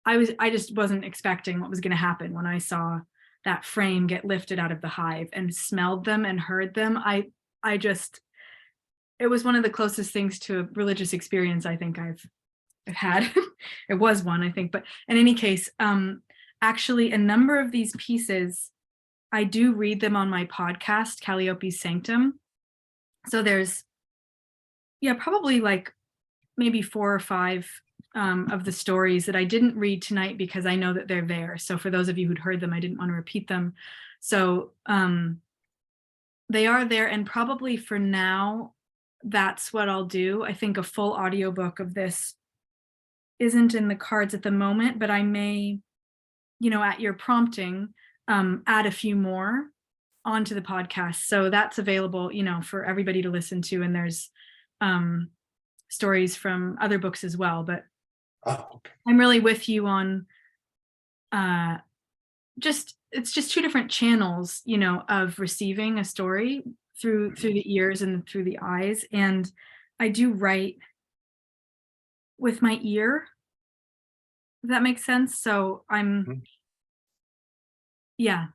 I just wasn't expecting what was going to happen when I saw that frame get lifted out of the hive and smelled them and heard them. It was one of the closest things to a religious experience I think I've I've had. It was one, I think, but in any case, actually a number of these pieces, I do read them on my podcast, Calliope's Sanctum. So there's, yeah, probably like maybe 4 or 5 of the stories that I didn't read tonight because I know that they're there. So for those of you who'd heard them, I didn't want to repeat them. So they are there, and probably for now, that's what I'll do. I think a full audiobook of this isn't in the cards at the moment, but I may, at your prompting, add a few more onto the podcast. So that's available, for everybody to listen to. And there's stories from other books as well. But okay. I'm really with you on it's just 2 different channels, of receiving a story through the ears and through the eyes. And I do write with my ear, if that makes sense. So yeah.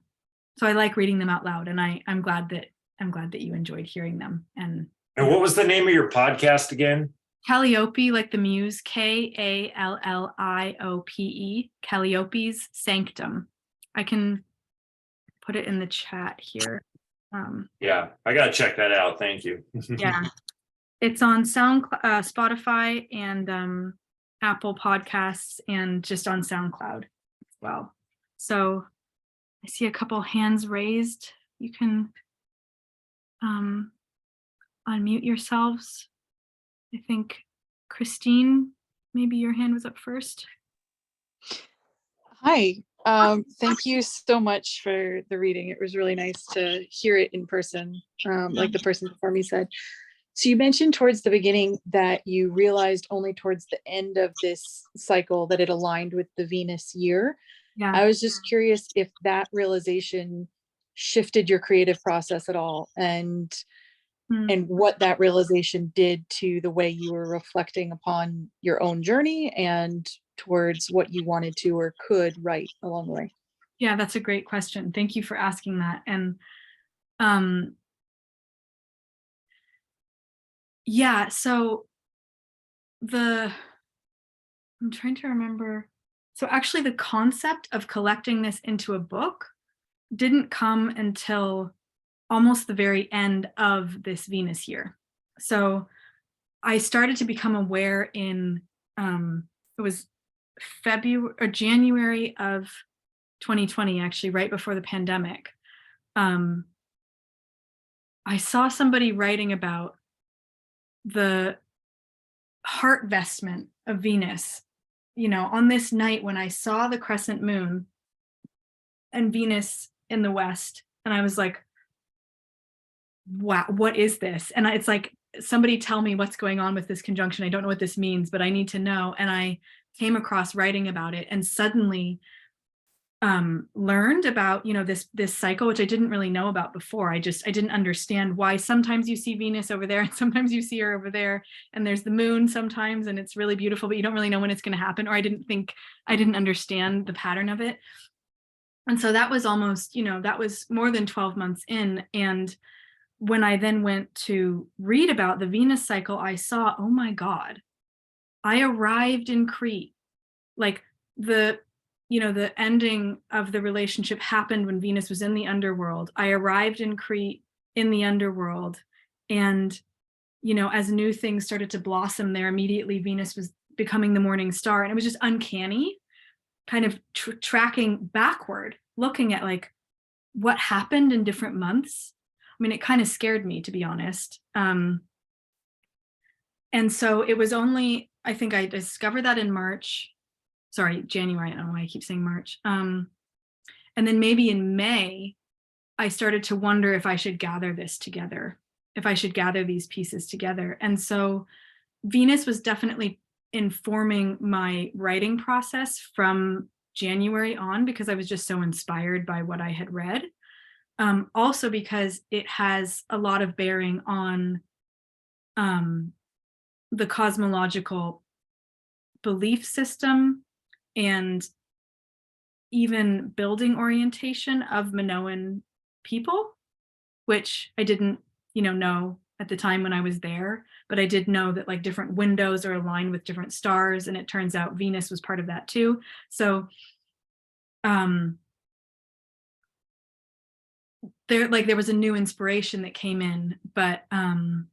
So I like reading them out loud, and I'm glad that you enjoyed hearing them. And what was the name of your podcast again? Calliope, like the muse, Kalliope, Calliope's Sanctum. I can put it in the chat here. Yeah, I gotta check that out. Thank you. Yeah, it's on Spotify and Apple Podcasts, and just on SoundCloud as well. So I see a couple hands raised. You can unmute yourselves. I think Christine, maybe your hand was up first. Hi. Thank you so much for the reading. It was really nice to hear it in person, like the person before me said. So you mentioned towards the beginning that you realized only towards the end of this cycle that it aligned with the Venus year. Yeah. I was just curious if that realization shifted your creative process at all, and what that realization did to the way you were reflecting upon your own journey and towards what you wanted to or could write along the way. Yeah, that's a great question. Thank you for asking that. And yeah, so I'm trying to remember. So actually the concept of collecting this into a book didn't come until almost the very end of this Venus year. So I started to become aware in, it was February or January of 2020, actually, right before the pandemic. I saw somebody writing about the heart vestment of Venus, on this night when I saw the crescent moon and Venus in the west. And I was like, wow, what is this? And it's like, somebody tell me what's going on with this conjunction. I don't know what this means, but I need to know. And I came across writing about it, and suddenly learned about, this cycle, which I didn't really know about before. I didn't understand why sometimes you see Venus over there and sometimes you see her over there, and there's the moon sometimes, and it's really beautiful, but you don't really know when it's going to happen. Or I didn't understand the pattern of it. And so that was almost, that was more than 12 months in. And when I then went to read about the Venus cycle, I saw, oh my God, I arrived in Crete. Like the ending of the relationship happened when Venus was in the underworld. I arrived in Crete in the underworld. And, as new things started to blossom there, immediately Venus was becoming the morning star. And it was just uncanny, kind of tracking backward, looking at like what happened in different months. I mean, it kind of scared me, to be honest. And so it was only, I think I discovered that in January. I don't know why I keep saying March. And then maybe in May, I started to wonder if I should gather this together, if I should gather these pieces together. And so Venus was definitely informing my writing process from January on, because I was just so inspired by what I had read. Also because it has a lot of bearing on the cosmological belief system and even building orientation of Minoan people, which I didn't, know at the time when I was there, but I did know that like different windows are aligned with different stars, and it turns out Venus was part of that too. So there was a new inspiration that came in, but and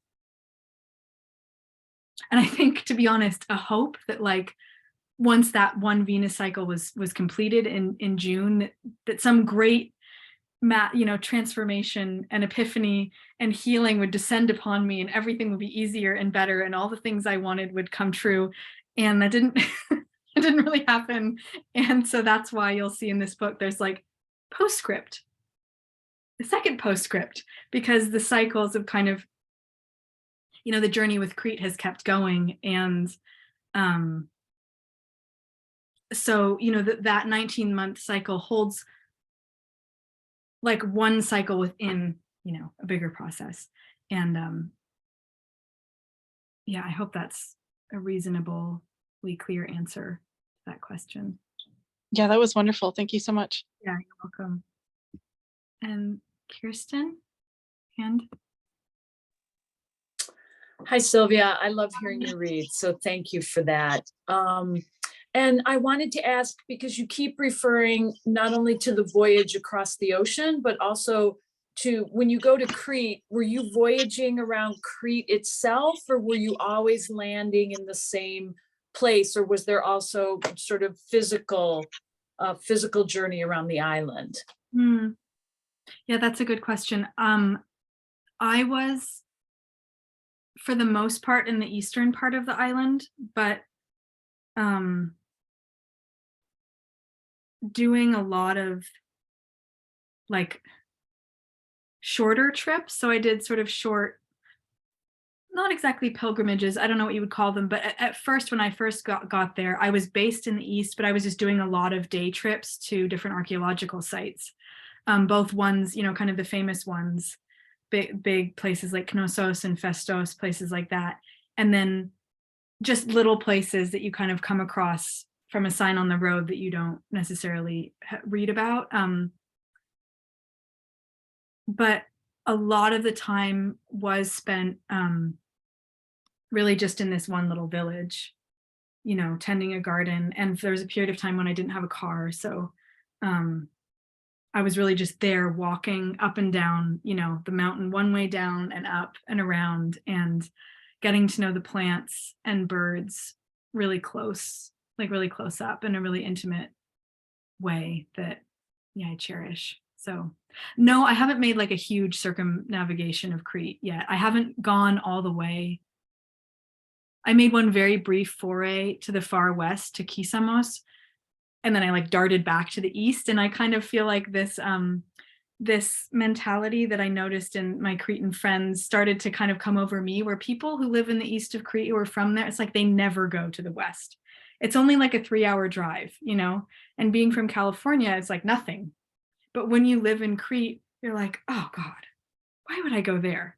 I think, to be honest, a hope that like once that one Venus cycle was completed in June, that some great transformation and epiphany and healing would descend upon me, and everything would be easier and better, and all the things I wanted would come true. And that didn't it didn't really happen. And so that's why you'll see in this book there's like postscript, the second postscript, because the cycles of kind of, the journey with Crete has kept going. And so that 19-month cycle holds like one cycle within a bigger process. And yeah, I hope that's a reasonably clear answer to that question. Yeah, that was wonderful. Thank you so much. Yeah, you're welcome. And Kirsten, hand. Hi, Sylvia. I love hearing you read, so thank you for that. And I wanted to ask, because you keep referring not only to the voyage across the ocean, but also to when you go to Crete, were you voyaging around Crete itself, or were you always landing in the same place, or was there also sort of physical journey around the island? Yeah, that's a good question. I was, for the most part, in the eastern part of the island, but doing a lot of like shorter trips. So I did sort of short, not exactly pilgrimages, I don't know what you would call them, but at first, when I first got there, I was based in the east, but I was just doing a lot of day trips to different archaeological sites. Both ones, kind of the famous ones, big places like Knossos and Festos, places like that. And then just little places that you kind of come across from a sign on the road that you don't necessarily read about. But a lot of the time was spent really just in this one little village, tending a garden. And there was a period of time when I didn't have a car. So I was really just there walking up and down, the mountain, one way down and up and around, and getting to know the plants and birds really close up in a really intimate way that, I cherish. So no, I haven't made like a huge circumnavigation of Crete yet. I haven't gone all the way. I made one very brief foray to the far west, to Kisamos, and then I like darted back to the east. And I kind of feel like this mentality that I noticed in my Cretan friends started to kind of come over me, where people who live in the east of Crete, who are from there, it's like they never go to the west. It's only like a 3-hour drive, and being from California, it's like nothing. But when you live in Crete, you're like, oh God, why would I go there?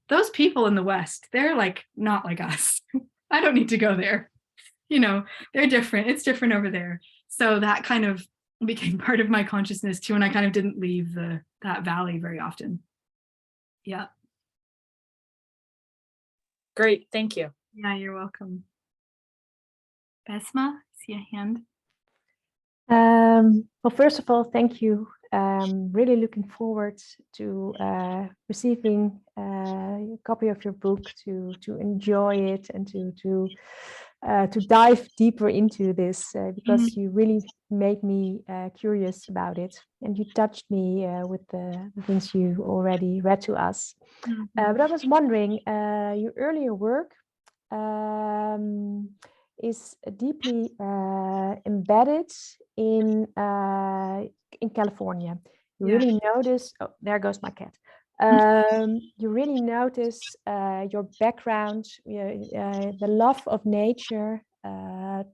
Those people in the West, they're like not like us. I don't need to go there. They're different. It's different over there. So that kind of became part of my consciousness too. And I kind of didn't leave that valley very often. Yeah. Great. Thank you. Yeah, you're welcome. Besma, see a hand. Well, first of all, thank you. Really looking forward to receiving a copy of your book, to enjoy it, and to dive deeper into this, because you really made me curious about it, and you touched me with the things you already read to us. But I was wondering, your earlier work is deeply embedded in California. You really notice, oh, there goes my cat. You really notice your background, the love of nature,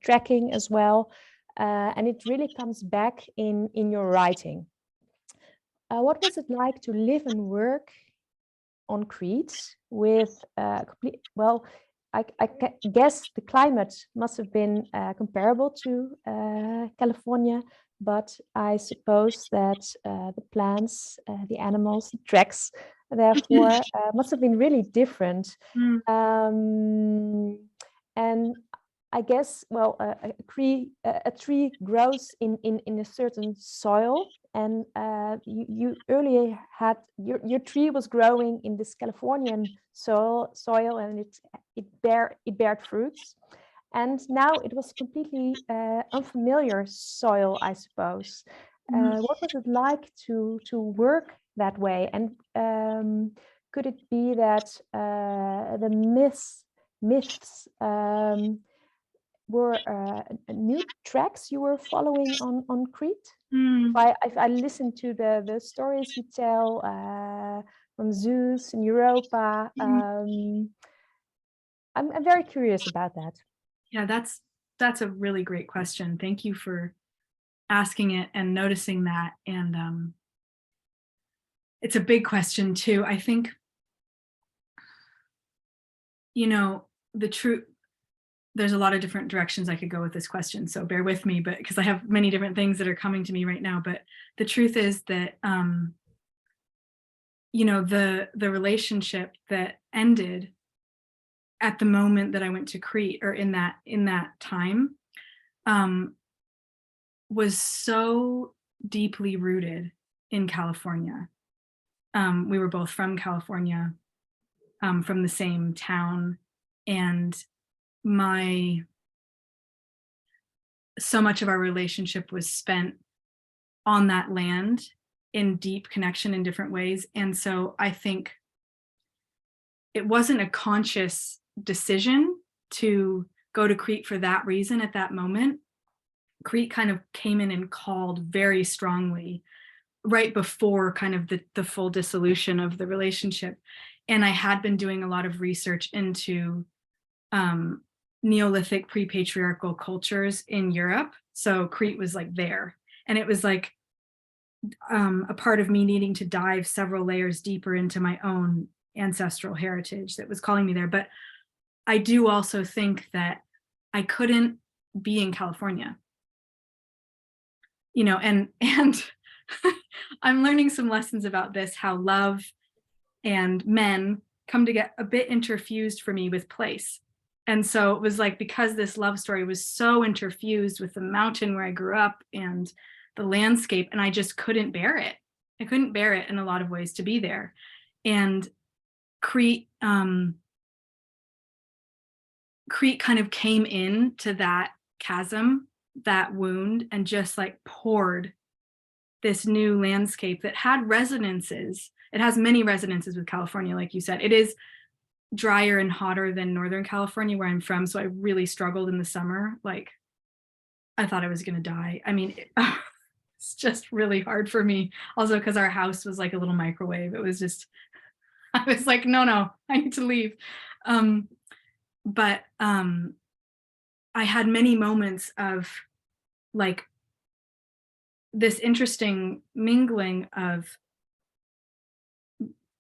trekking as well, and it really comes back in your writing. What was it like to live and work on Crete with complete, well, I guess the climate must have been comparable to California, but I suppose that the plants, the animals, the treks Therefore, must have been really different. Mm. And I guess, well, a tree grows in a certain soil, and you earlier had your tree was growing in this Californian soil, and it bared fruits, and now it was completely unfamiliar soil, I suppose. What was it like to work that way? And could it be that the myths were new tracks you were following on Crete? If I listen to the stories you tell from Zeus in Europa, I'm very curious about that. Yeah, that's a really great question. Thank you for asking it and noticing that. And it's a big question too. I think, the truth, there's a lot of different directions I could go with this question, so bear with me, but because I have many different things that are coming to me right now. But the truth is that the relationship that ended at the moment that I went to Crete, or in that time, was so deeply rooted in California. We were both from California, from the same town, and so much of our relationship was spent on that land in deep connection in different ways. And so I think it wasn't a conscious decision to go to Crete for that reason at that moment. Crete kind of came in and called very strongly right before kind of the full dissolution of the relationship. And I had been doing a lot of research into Neolithic pre-patriarchal cultures in Europe. So Crete was like there. And it was like a part of me needing to dive several layers deeper into my own ancestral heritage that was calling me there. But I do also think that I couldn't be in California, and I'm learning some lessons about this, how love and men come to get a bit interfused for me with place. And so it was like, because this love story was so interfused with the mountain where I grew up and the landscape, and I just couldn't bear it. I couldn't bear it in a lot of ways to be there. And Crete kind of came into that chasm, that wound, and just like poured this new landscape that had resonances. It has many resonances with California, like you said. It is drier and hotter than Northern California, where I'm from. So I really struggled in the summer. Like, I thought I was going to die. I mean, it's just really hard for me. Also, because our house was like a little microwave. It was just, I was like, no, I need to leave. But I had many moments of like this interesting mingling of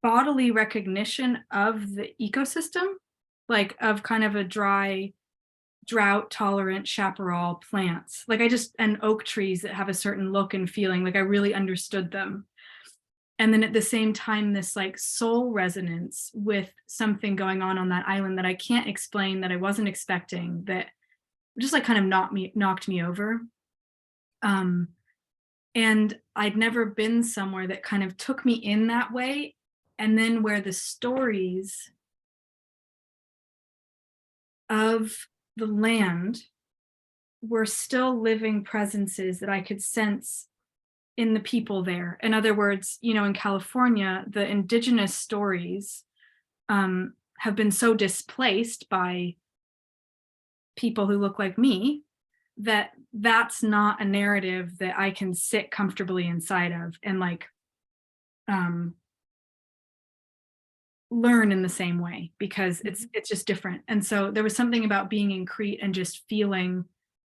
bodily recognition of the ecosystem, like of kind of a dry, drought tolerant chaparral plants. Like and oak trees that have a certain look and feeling, like I really understood them. And then at the same time, this like soul resonance with something going on that island that I can't explain, that I wasn't expecting, that just like kind of knocked me over. And I'd never been somewhere that kind of took me in that way. And then where the stories of the land were still living presences that I could sense in the people there. In other words, in California, the indigenous stories have been so displaced by people who look like me that that's not a narrative that I can sit comfortably inside of and like learn in the same way, because it's just different. And so there was something about being in Crete and just feeling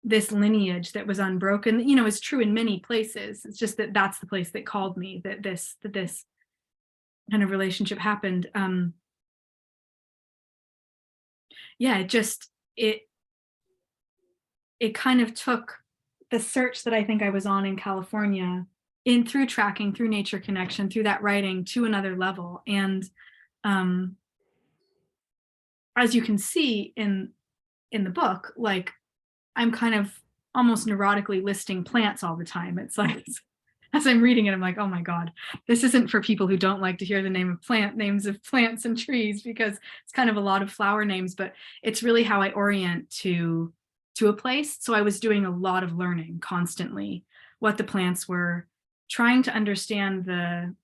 this lineage that was unbroken. It's true in many places. It's just that that's the place that called me, that this kind of relationship happened. It kind of took the search that I think I was on in California through tracking, through nature connection, through that writing to another level. And as you can see in the book, like I'm kind of almost neurotically listing plants all the time. It's like, as I'm reading it, I'm like, oh my God, this isn't for people who don't like to hear the names of plants and trees, because it's kind of a lot of flower names, but it's really how I orient to a place. So I was doing a lot of learning constantly, what the plants were, trying to understand the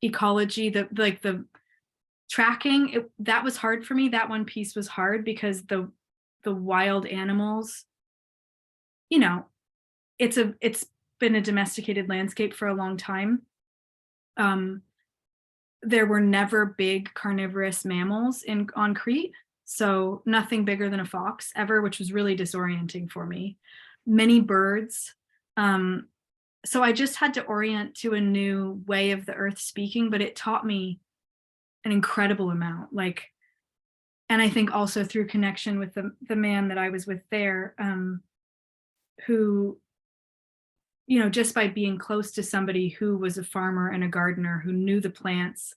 ecology, the tracking. That was hard for me. That one piece was hard because the wild animals, you know, it's been a domesticated landscape for a long time. There were never big carnivorous mammals on Crete, so nothing bigger than a fox ever, which was really disorienting for me. Many birds. So I just had to orient to a new way of the earth speaking, but it taught me an incredible amount. Like, and I think also through connection with the man that I was with there, who, you know, just by being close to somebody who was a farmer and a gardener, who knew the plants,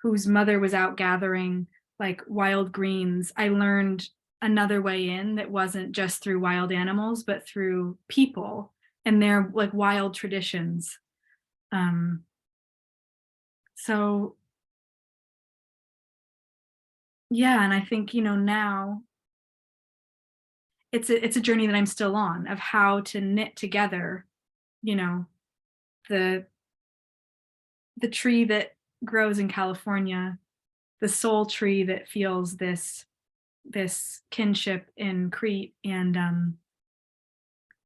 whose mother was out gathering like wild greens, I learned another way in that wasn't just through wild animals, but through people and their like wild traditions. So yeah, and I think, you know, now it's a journey that I'm still on, of how to knit together, you know, the tree that grows in California, the soul tree that feels this kinship in Crete, and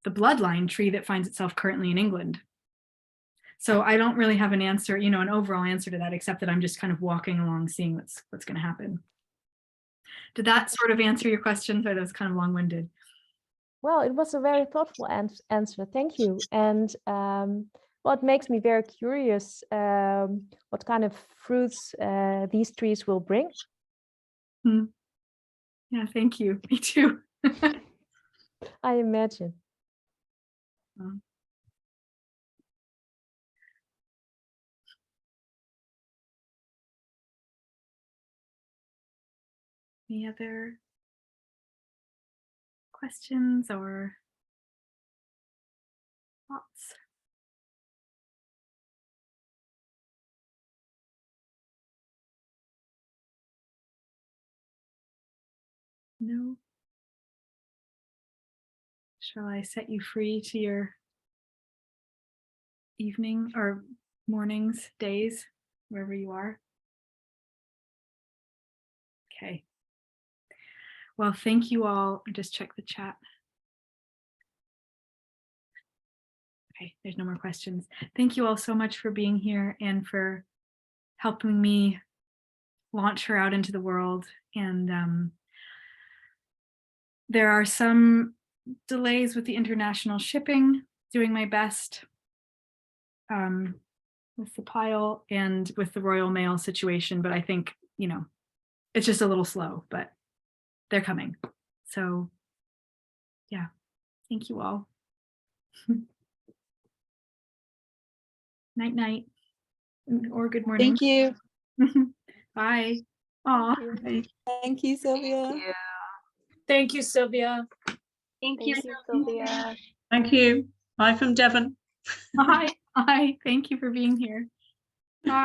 the bloodline tree that finds itself currently in England. So I don't really have an answer, you know, an overall answer to that, except that I'm just kind of walking along, seeing what's going to happen. Did that sort of answer your question? Or that was kind of long-winded. Well, it was a very thoughtful answer. Thank you. And well, it makes me very curious what kind of fruits these trees will bring. Yeah, thank you. Me too. I imagine. Any other questions or thoughts? No? Shall I set you free to your evening or mornings, days, wherever you are? Okay. Well, thank you all. Just check the chat. Okay, there's no more questions. Thank you all so much for being here and for helping me launch her out into the world. And there are some delays with the international shipping, doing my best with the pile and with the Royal Mail situation, but I think, you know, it's just a little slow, but they're coming. So yeah, thank you all. Night night, or good morning. Thank you. Bye. Aw. Thank you, Sylvia. Thank you, Sylvia. Thank you, Sylvia. Thank you. Bye from Devon. Hi. Thank you for being here. Bye.